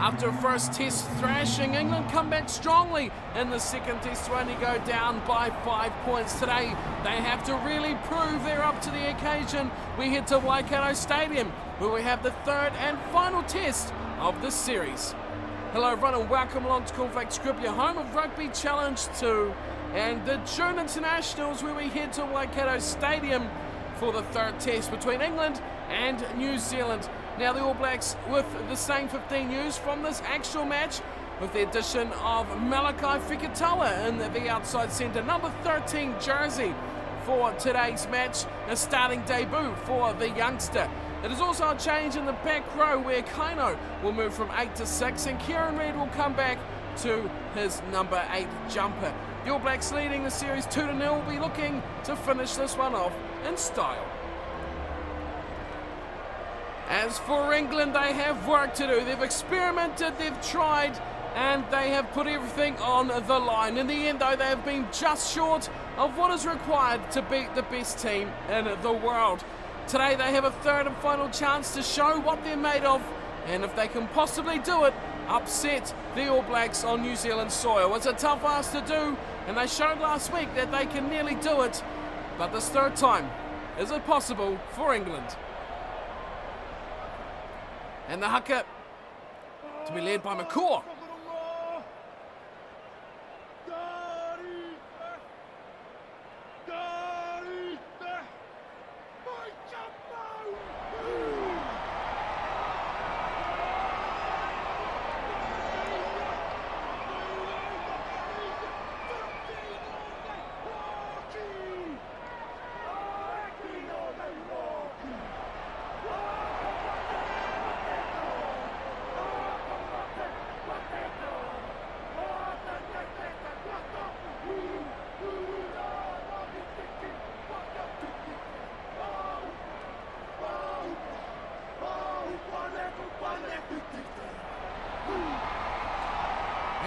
After a first test thrashing, England come back strongly in the second test to only go down by 5 points. Today, they have to really prove they're up to the occasion. We head to Waikato Stadium, where we have the third and final test of this series. Hello everyone and welcome along to Cornf1akes Crib, your home of Rugby Challenge 2 and the Rugby Internationals, where we head to Waikato Stadium for the third test between England and New Zealand. Now the All Blacks with the same 15 used from this actual match, with the addition of Malakai Fikitoa in the outside centre, number 13 jersey for today's match, a starting debut for the youngster. It is also a change in the back row where Kaino will move from 8 to 6 and Kieran Reid will come back to his number 8 jumper. The All Blacks leading the series 2-0 will be looking to finish this one off in style. As for England, they have work to do. They've experimented, they've tried, and they have put everything on the line. In the end, though, they have been just short of what is required to beat the best team in the world. Today, they have a third and final chance to show what they're made of, and if they can possibly do it, upset the All Blacks on New Zealand soil. It's a tough ask to do, and they showed last week that they can nearly do it, but this third time, is it possible for England? And the haka to be led by McCaw.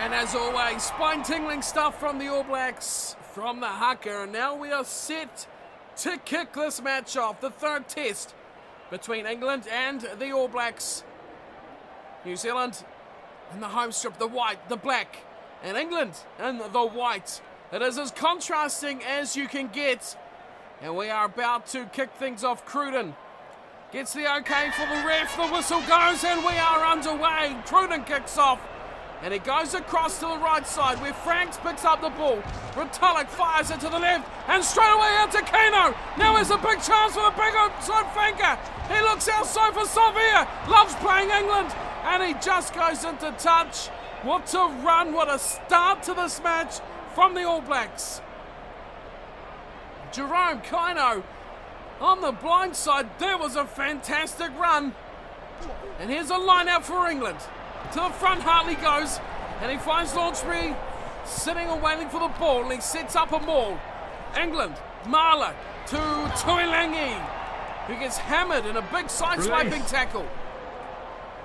And as always, spine-tingling stuff from the All Blacks, from the haka. And now we are set to kick this match off. The third test between England and the All Blacks. New Zealand in the home strip, the white, the black, and England in the white. It is as contrasting as you can get. And we are about to kick things off. Cruden gets the okay for the ref. The whistle goes and we are underway. Cruden kicks off. And it goes across to the right side where Franks picks up the ball. Rutullock fires it to the left and straight away out to Kaino. Now there's a big chance for the big outside flanker. He looks outside for Savia. Loves playing England and he just goes into touch. What a run, what a start to this match from the All Blacks. Jerome Kaino on the blind side. There was a fantastic run. And here's a line out for England. To the front, Hartley goes, and he finds Launchbury sitting and waiting for the ball, and he sets up a maul. England, Marla to Tuilangi, who gets hammered in a big side-swiping tackle.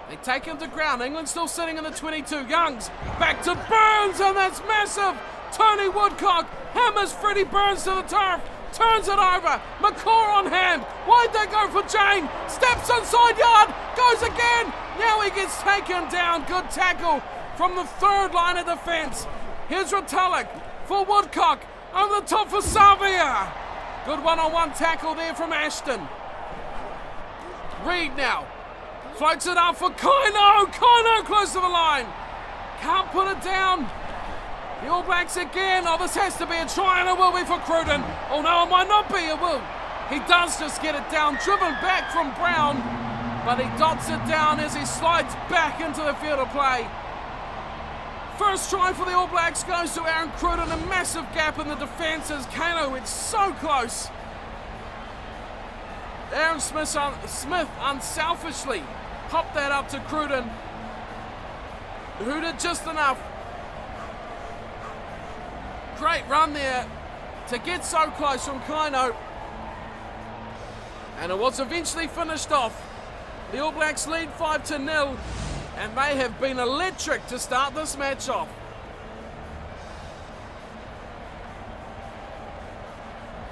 They take him to ground. England still sitting in the 22. Youngs back to Burns, and that's massive. Tony Woodcock hammers Freddie Burns to the turf. Turns it over. McCaw on hand. Why'd they go for Jane? Steps inside yard. Goes again. Now he gets taken down. Good tackle from the third line of defence. Here's Rutullock for Woodcock. Over the top for Savia. Good one-on-one tackle there from Ashton. Reid now. Floats it up for Kaino. Kaino close to the line. Can't put it down. The All Blacks again. Oh, this has to be a try, and it will be for Cruden. Oh no, it might not be. It will. He does just get it down. Driven back from Brown, but he dots it down as he slides back into the field of play. First try for the All Blacks goes to Aaron Cruden. A massive gap in the defence as Kaino is so close. Aaron Smith unselfishly popped that up to Cruden, who did just enough. Great run there to get so close from Kaino. And it was eventually finished off. The All Blacks lead 5-0, and they have been electric to start this match off.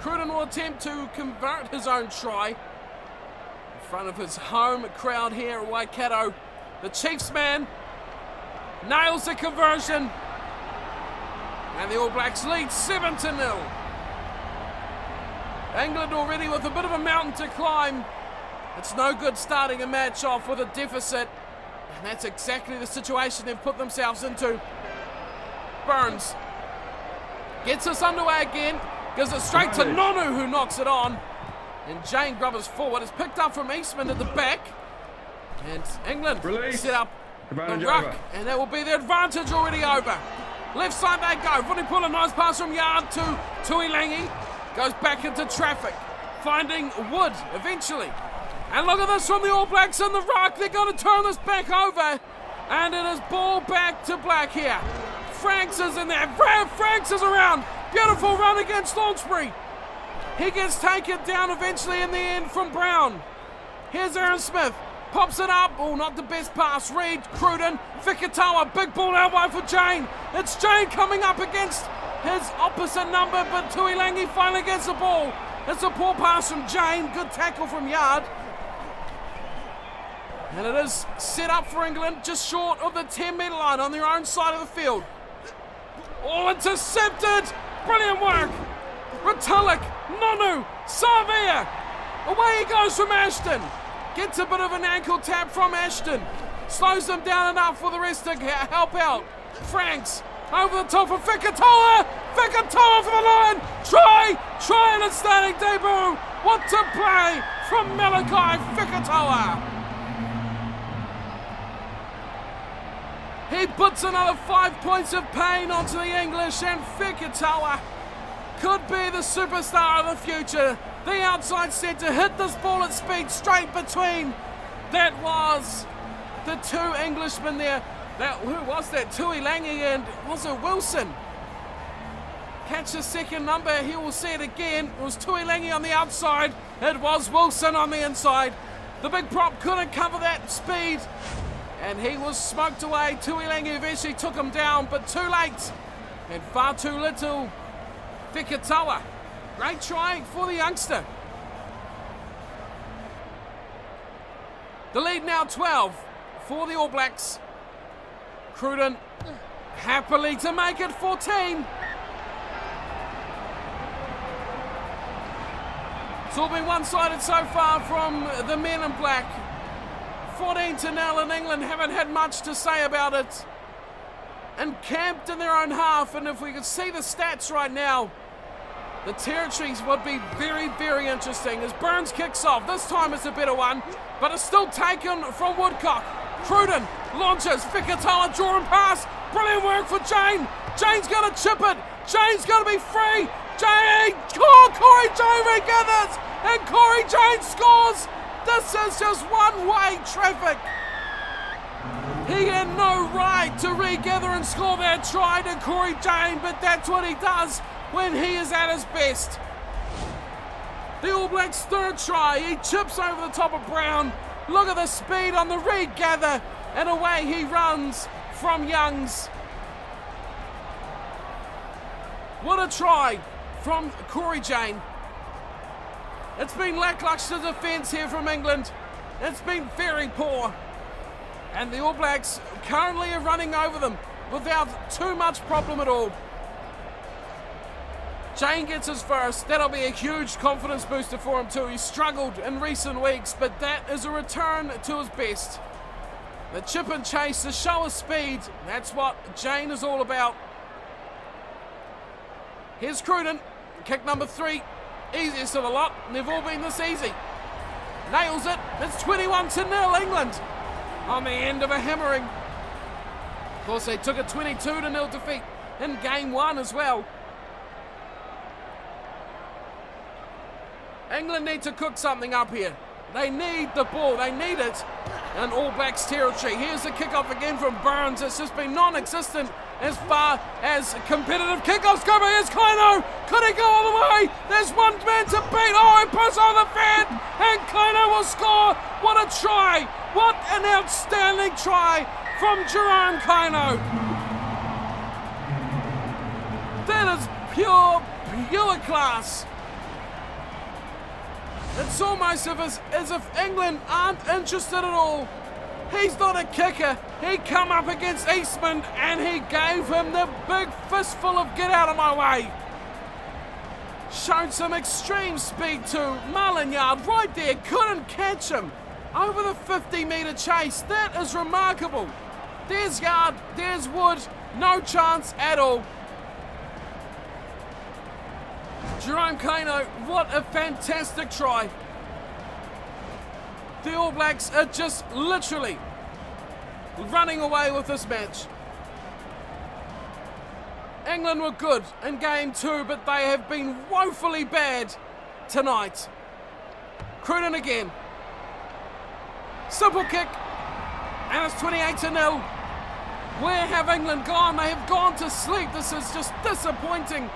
Cruden will attempt to convert his own try in front of his home crowd here at Waikato. The Chiefs man nails the conversion. And the All Blacks lead 7-0. England already with a bit of a mountain to climb. It's no good starting a match off with a deficit. And that's exactly the situation they've put themselves into. Burns gets us underway again. Gives it straight to Nonu, who knocks it on. And Jane Grubbers forward. It's picked up from Eastman at the back. And England set up the ruck. And that will be the advantage already over. Left side they go. Vunipula, nice pass from Yard to Tuilangi. Goes back into traffic. Finding Wood eventually. And look at this from the All Blacks in the ruck. They're going to turn this back over. And it is ball back to Black here. Franks is in there. Franks is around. Beautiful run against Launchbury. He gets taken down eventually in the end from Brown. Here's Aaron Smith. Pops it up. Oh, not the best pass. Reed, Cruden, Fikatawa. Big ball out wide for Jane. It's Jane coming up against his opposite number, but Tuilangi finally gets the ball. It's a poor pass from Jane. Good tackle from Yard. And it is set up for England just short of the 10-metre line on their own side of the field. Oh, intercepted. Brilliant work. Ratulik, Nonu, Savia. Away he goes from Ashton. Gets a bit of an ankle tap from Ashton. Slows them down enough for the rest to help out. Franks over the top of Fikatawa. Fikatawa for the line. Try and a standing debut. What to play from Malachi Fikatawa. He puts another 5 points of pain onto the English, and Fikatawa could be the superstar of the future. The outside centre hit this ball at speed straight between. That was the two Englishmen there. Who was that? Tuilangi and was it Wilson? Catch the second number. He will see it again. It was Tuilangi on the outside. It was Wilson on the inside. The big prop couldn't cover that speed. And he was smoked away. Tuilangi eventually took him down, but too late. And far too little. Fikatawa. Great try for the youngster. The lead now 12 for the All Blacks. Cruden happily to make it 14. It's all been one-sided so far from the men in black. 14-0, and England haven't had much to say about it. And camped in their own half, and if we could see the stats right now, the territories would be very, very interesting as Burns kicks off. This time it's a better one, but it's still taken from Woodcock. Cruden launches, Fikatawa drawing pass. Brilliant work for Jane. Jane's going to chip it. Jane's going to be free. Jane, Corey Jane regathers, and Corey Jane scores. This is just one-way traffic. He had no right to regather and score that try to Corey Jane, but that's what he does when he is at his best. The All Blacks' third try. He chips over the top of Brown. Look at the speed on the regather, and away he runs from Youngs. What a try from Corey Jane. It's been lackluster defence here from England. It's been very poor. And the All Blacks currently are running over them without too much problem at all. Jane gets his first. That'll be a huge confidence booster for him too. He's struggled in recent weeks, but that is a return to his best. The chip and chase, the show of speed, that's what Jane is all about. Here's Cruden, kick number 3. Easiest of the lot, and they've all been this easy. Nails it, it's 21-0 England on the end of a hammering. Of course, they took a 22-0 defeat in game 1 as well. England need to cook something up here. They need the ball, they need it in All Blacks territory. Here's the kickoff again from Burns. It's just been non-existent as far as competitive kickoffs go. But here's Kleino. Could he go all the way? There's one man to beat. Oh, he puts on the fan, and Kleino will score. What a try. What an outstanding try from Jerome Kleino. That is pure class. It's almost as if England aren't interested at all He's not a kicker. He come up against Eastman and he gave him the big fistful of get out of my way. Showed some extreme speed to Marlinyard right there. Couldn't catch him. Over the 50-metre chase. That is remarkable. There's Yard. There's Wood. No chance at all. Jerome Kano, what a fantastic try. The All Blacks are just literally running away with this match. England were good in game 2, but they have been woefully bad tonight. Cruden again. Simple kick, and it's 28-0. Where have England gone? They have gone to sleep. This is just disappointing.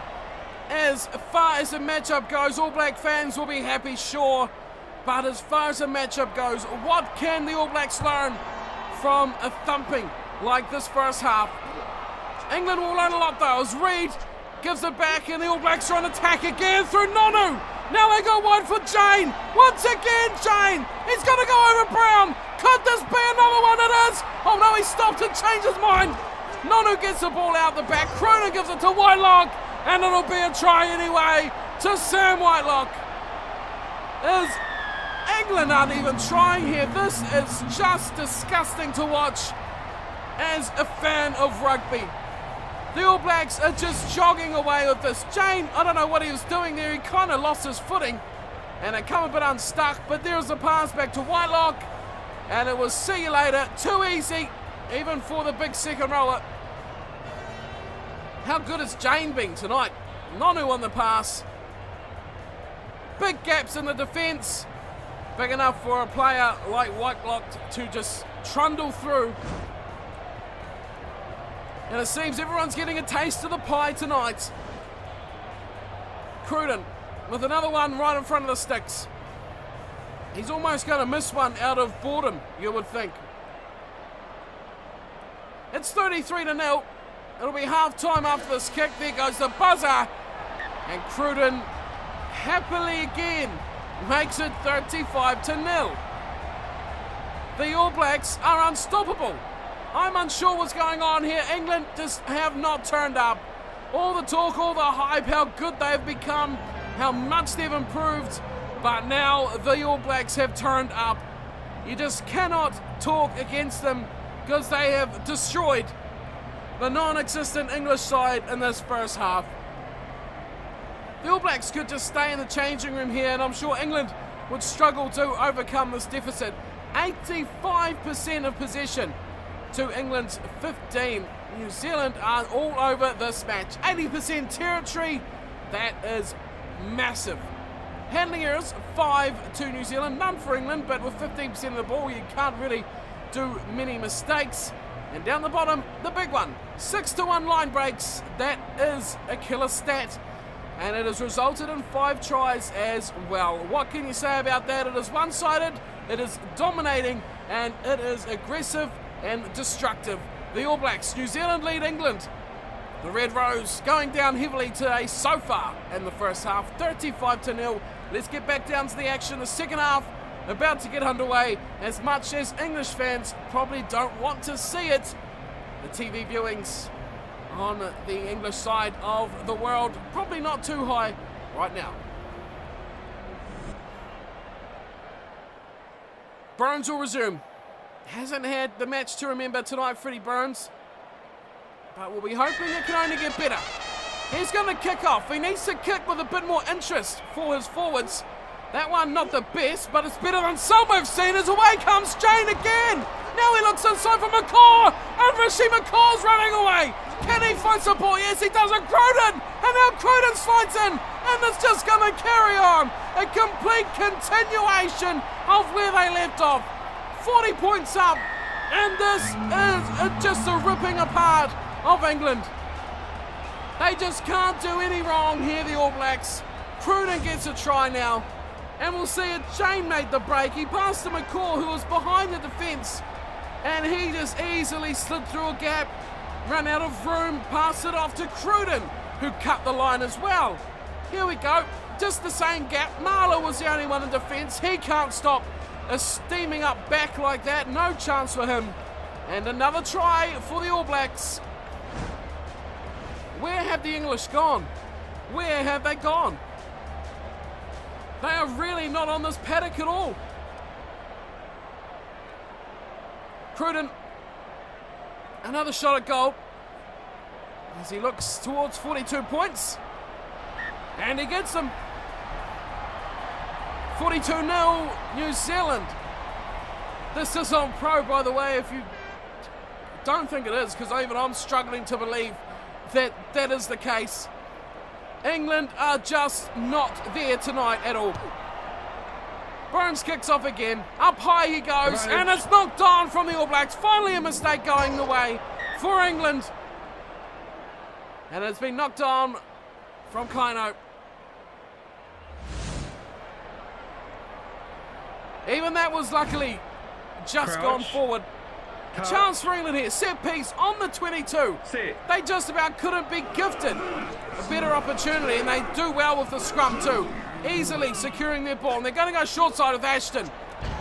As far as the matchup goes, All Black fans will be happy, sure. But as far as the matchup goes, what can the All Blacks learn from a thumping like this first half? England will learn a lot though, as Reid gives it back and the All Blacks are on attack again through Nonu. Now they go wide for Jane. Once again, Jane. He's going to go over Brown. Could this be another one? It is. Oh no, he stopped and changed his mind. Nonu gets the ball out the back. Cronin gives it to Whitelock. And it'll be a try anyway to Sam Whitelock. England aren't even trying here. This is just disgusting to watch as a fan of rugby. The All Blacks are just jogging away with this. Jane, I don't know what he was doing there. He kind of lost his footing and it come a bit unstuck, but there's a pass back to Whitelock and it was see you later. Too easy, even for the big second rower. How good has Jane been tonight? Nonu on the pass. Big gaps in the defence. Big enough for a player like Whitelock to just trundle through. And it seems everyone's getting a taste of the pie tonight. Cruden with another one right in front of the sticks. He's almost going to miss one out of boredom, you would think. It's 33-0. It'll be half time after this kick. There goes the buzzer. And Cruden happily again makes it 35-0. The All Blacks are unstoppable. I'm unsure what's going on here. England just have not turned up. All the talk, all the hype, how good they've become, how much they've improved. But now the All Blacks have turned up. You just cannot talk against them because they have destroyed the non-existent English side in this first half. The All Blacks could just stay in the changing room here and I'm sure England would struggle to overcome this deficit. 85% of possession to England's 15. New Zealand are all over this match. 80% territory, that is massive. Handling errors, 5 to New Zealand, none for England, but with 15% of the ball you can't really do many mistakes. And down the bottom, the big one, 6-1 line breaks. That is a killer stat. And it has resulted in 5 tries as well. What can you say about that? It is one-sided, it is dominating, and it is aggressive and destructive. The All Blacks, New Zealand lead England. The Red Rose going down heavily today so far in the first half, 35-0. Let's get back down to the action. The second half about to get underway. As much as English fans probably don't want to see it, the TV viewings on the English side of the world probably not too high right now. Burns will resume. Hasn't had the match to remember tonight, Freddie Burns, but we'll be hoping it can only get better. He's going to kick off. He needs to kick with a bit more interest for his forwards. That one not the best, but it's better than some we've seen. As away comes Jane again. Now he looks inside for McCaw, and Rishi McCaw's running away. Can he find support? Yes, he does. And Cruden, and now Cruden slides in, and it's just going to carry on. A complete continuation of where they left off. 40 points up, and this is just a ripping apart of England. They just can't do any wrong here, the All Blacks. Cruden gets a try now, and we'll see it. Jane made the break. He passed to McCaw, who was behind the defence, and he just easily slid through a gap, ran out of room, passed it off to Cruden, who cut the line as well. Here we go, just the same gap. Marlow was the only one in defence. He can't stop is steaming up back like that. No chance for him. And another try for the All Blacks. Where have the English gone? Where have they gone? They are really not on this paddock at all. Cruden, another shot at goal as he looks towards 42 points. And he gets them. 42-0 New Zealand. This is on Pro, by the way, if you don't think it is, because even I'm struggling to believe that that is the case. England are just not there tonight at all. Burns kicks off again. Up high he goes, and it's knocked on from the All Blacks. Finally a mistake going the way for England. And it's been knocked on from Kaino. Even that was luckily just gone forward. A chance for England here. Set piece on the 22. They just about couldn't be gifted a better opportunity, and they do well with the scrum too. Easily securing their ball. And they're going to go short side with Ashton.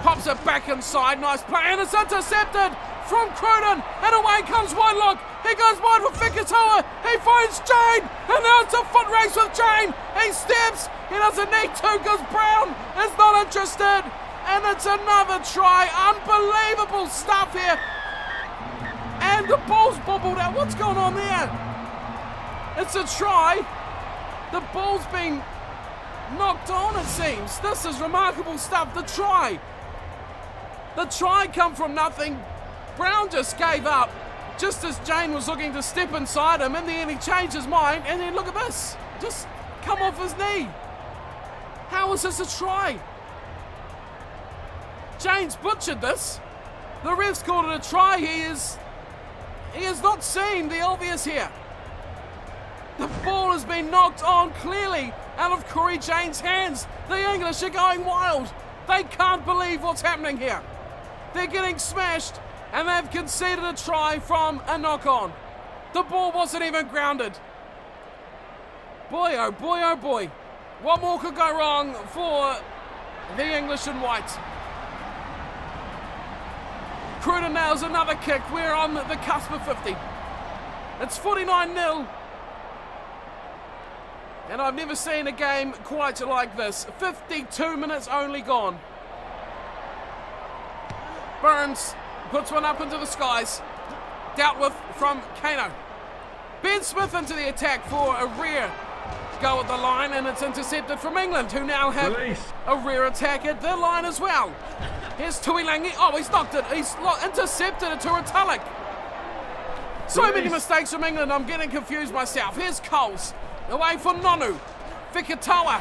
Pops it back inside. Nice play. And it's intercepted from Cruden. And away comes Whitelock. He goes wide for Fikatoa. He finds Jane. And now it's a foot race with Jane. He steps. He doesn't need to because Brown is not interested. And it's another try. Unbelievable stuff here. And the ball's bobbled out. What's going on there? It's a try. The ball's been knocked on, it seems. This is remarkable stuff. The try come from nothing. Brown just gave up just as Jane was looking to step inside him. In the end, he changed his mind. And then look at this. Just come off his knee. How is this a try? Jane's butchered this. The ref's called it a try. He has not seen the obvious here. The ball has been knocked on clearly out of Corey Jane's hands. The English are going wild. They can't believe what's happening here. They're getting smashed, and they've conceded a try from a knock-on. The ball wasn't even grounded. Boy, oh boy, oh boy. What more could go wrong for the English in white? Cruden nails another kick. We're on the cusp of 50. It's 49-0. And I've never seen a game quite like this. 52 minutes only gone. Burns puts one up into the skies. Dealt with from Kaino. Ben Smith into the attack for a rear go at the line, and it's intercepted from England, who now have a rear attack at the line as well. Here's Tuilangi. Oh, he's knocked it. He's intercepted it to Retallick. So many mistakes from England, I'm getting confused myself. Here's Coles. Away for Nonu. Fikatoa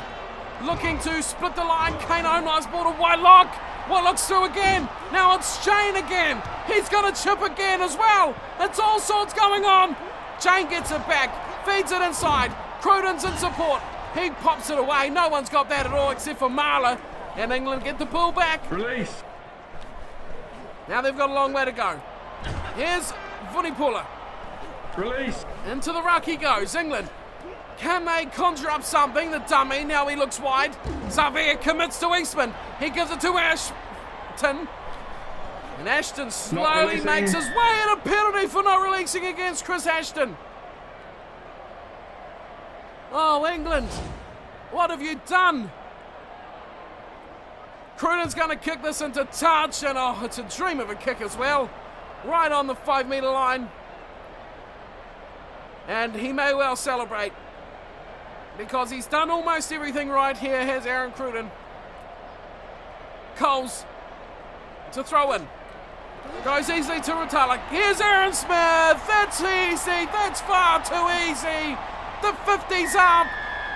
looking to split the line. Kaino, nice ball to Whitelock. Whitelock's through again. Now it's Jane again. He's going to chip again as well. It's all sorts going on. Jane gets it back. Feeds it inside. Cruden's in support. He pops it away. No one's got that at all except for Marler. And England get the ball back. Release. Now they've got a long way to go. Here's Vunipula. Release. Into the ruck he goes. England. Can they conjure up something? The dummy. Now he looks wide. Xavier commits to Eastman. He gives it to Ashton. And Ashton slowly makes his way, and a penalty for not releasing against Chris Ashton. Oh, England. What have you done? Cruden's going to kick this into touch, and oh, it's a dream of a kick as well. Right on the 5-metre line. And he may well celebrate, because he's done almost everything right here. Here's Aaron Cruden. Coles to throw in. Goes easily to Retallick. Here's Aaron Smith. That's easy. That's far too easy. The 50's up,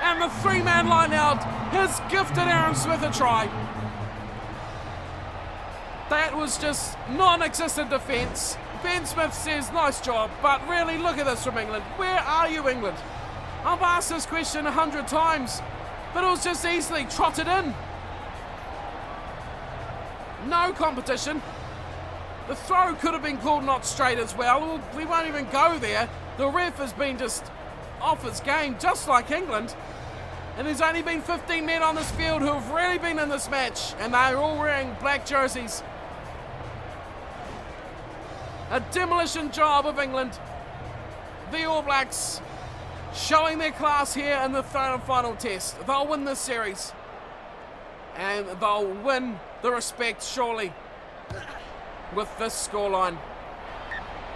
and the 3-man line out has gifted Aaron Smith a try. That was just non-existent defence. Ben Smith says, nice job, but really, look at this from England. Where are you, England? I've asked this question 100 times, but it was just easily trotted in. No competition. The throw could have been called not straight as well. We won't even go there. The ref has been just off his game, just like England. And there's only been 15 men on this field who have really been in this match, and they're all wearing black jerseys. A demolition job of England. The All Blacks showing their class here in the third and final test. They'll win this series. And they'll win the respect, surely, with this scoreline.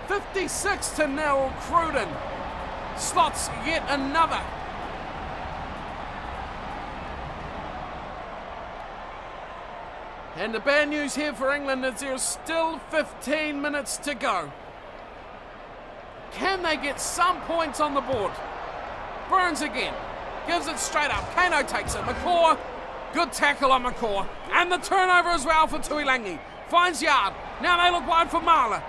56-0, Cruden slots yet another. And the bad news here for England is there's still 15 minutes to go. Can they get some points on the board? Burns again. Gives it straight up. Kano takes it. McCaw. Good tackle on McCaw. And the turnover as well for Tuilangi. Finds Yard. Now they look wide for Marler.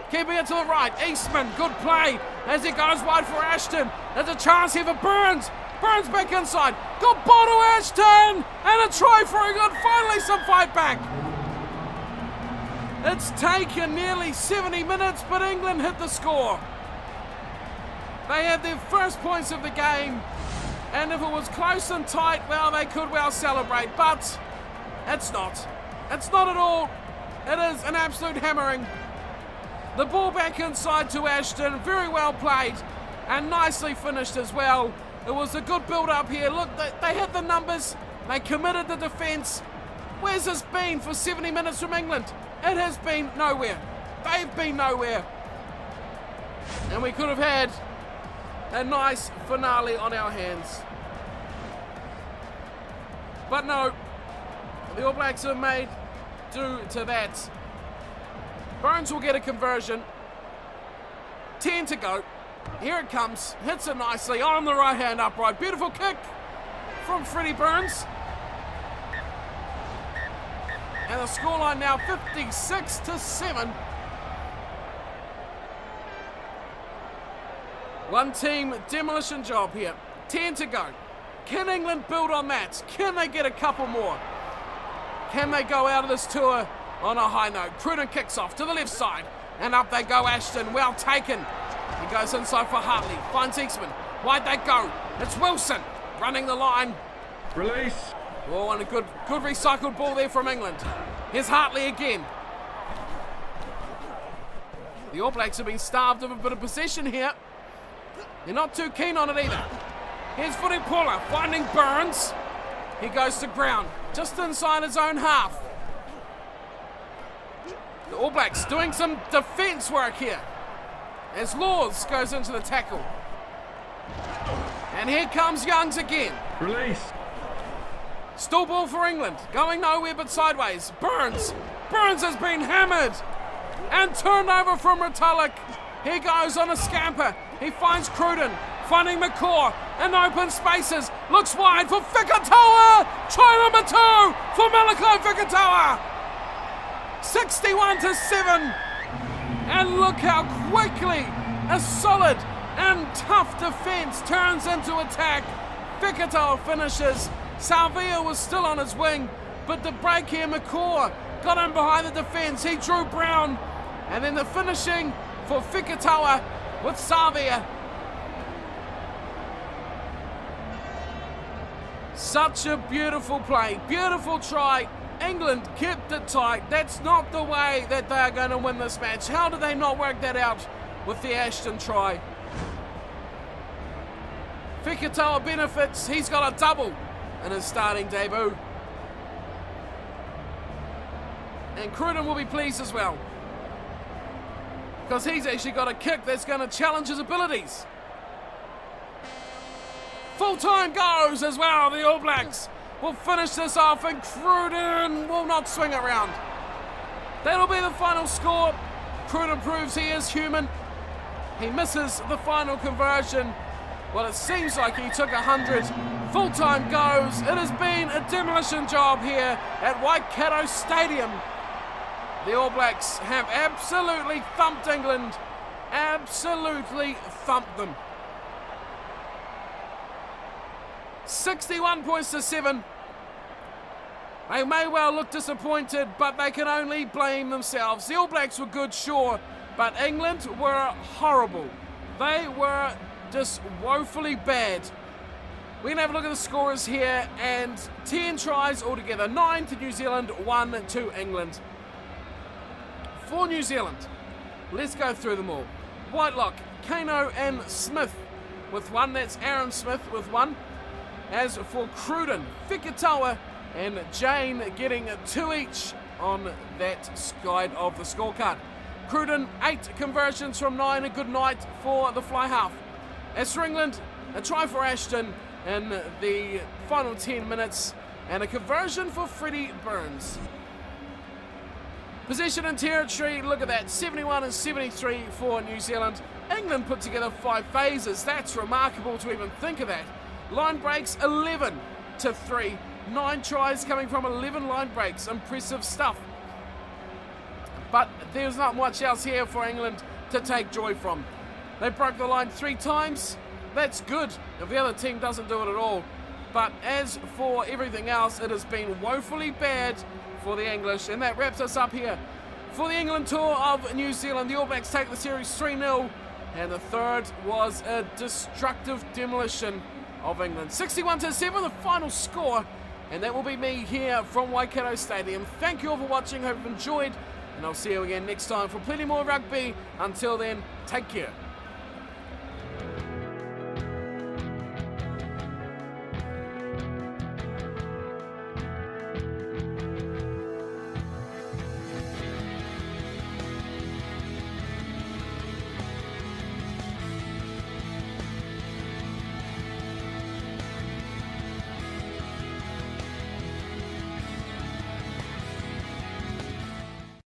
Keeping it to the right. Eastman. Good play as he goes wide for Ashton. There's a chance here for Burns. Burns back inside. Good ball to Ashton. And a try for England. Finally some fight back. It's taken nearly 70 minutes, but England hit the score. They had their first points of the game, and if it was close and tight, well, they could well celebrate, but it's not. It's not at all. It is an absolute hammering. The ball back inside to Ashton, very well played, and nicely finished as well. It was a good build-up here. Look, they hit the numbers, they committed the defence. Where's this been for 70 minutes from England? It has been nowhere. They've been nowhere. And we could have had a nice finale on our hands. But no, the All Blacks have made do to that. Burns will get a conversion. 10 to go. Here it comes. Hits it nicely on the right hand upright. Beautiful kick from Freddie Burns. And the scoreline now 56-7. One team demolition job here. 10 to go. Can England build on that? Can they get a couple more? Can they go out of this tour on a high note? Cruden kicks off to the left side. And up they go, Ashton. Well taken. He goes inside for Hartley. Finds Eastman. Why'd they go? It's Wilson running the line. Release. Oh, and a good recycled ball there from England. Here's Hartley again. The All Blacks have been starved of a bit of possession here. They're not too keen on it either. Here's Vunipola finding Burns. He goes to ground, just inside his own half. The All Blacks doing some defence work here as Laws goes into the tackle. And here comes Youngs again. Release. Still ball for England, going nowhere but sideways. Burns has been hammered. And turned over from Retallick. He goes on a scamper. He finds Cruden, finding McCaw in open spaces. Looks wide for Fikatawa. Try number 2 for Malachi Fikatawa. 61-7. And look how quickly a solid and tough defence turns into attack. Fikatawa finishes. Salvia was still on his wing, but the break here, McCaw got in behind the defence. He drew Brown, and then the finishing for Fikatawa with Savia. Such a beautiful play, beautiful try. England kept it tight. That's not the way that they are going to win this match. How did they not work that out with the Ashton try? Fikatawa benefits. He's got a double in his starting debut. And Cruden will be pleased as well, because he's actually got a kick that's going to challenge his abilities. Full time goes as well. The All Blacks will finish this off, and Cruden will not swing it round. That'll be the final score. Cruden proves he is human. He misses the final conversion. Well, it seems like he took 100. Full time goes. It has been a demolition job here at Waikato Stadium. The All Blacks have absolutely thumped England. Absolutely thumped them. 61 points to 7. They may well look disappointed, but they can only blame themselves. The All Blacks were good, sure, but England were horrible. They were just woefully bad. We're going to have a look at the scorers here, and 10 tries altogether. 9 to New Zealand, 1 to England. For New Zealand, let's go through them all. Whitelock, Kano and Smith with 1. That's Aaron Smith with 1. As for Cruden, Fikatawa and Jane getting 2 each on that side of the scorecard. Cruden, 8 conversions from 9, a good night for the fly half. As for England, a try for Ashton in the final 10 minutes and a conversion for Freddie Burns. Possession and territory, look at that, 71 and 73 for New Zealand. England put together 5 phases, that's remarkable to even think of that. Line breaks 11 to 3, 9 tries coming from 11 line breaks, impressive stuff. But there's not much else here for England to take joy from. They broke the line 3 times, that's good if the other team doesn't do it at all. But as for everything else, it has been woefully bad for the English, and that wraps us up here for the England tour of New Zealand. The All Blacks take the series 3-0, and the third was a destructive demolition of England. 61-7, the final score, and that will be me here from Waikato Stadium. Thank you all for watching, hope you've enjoyed, and I'll see you again next time for plenty more rugby. Until then, take care.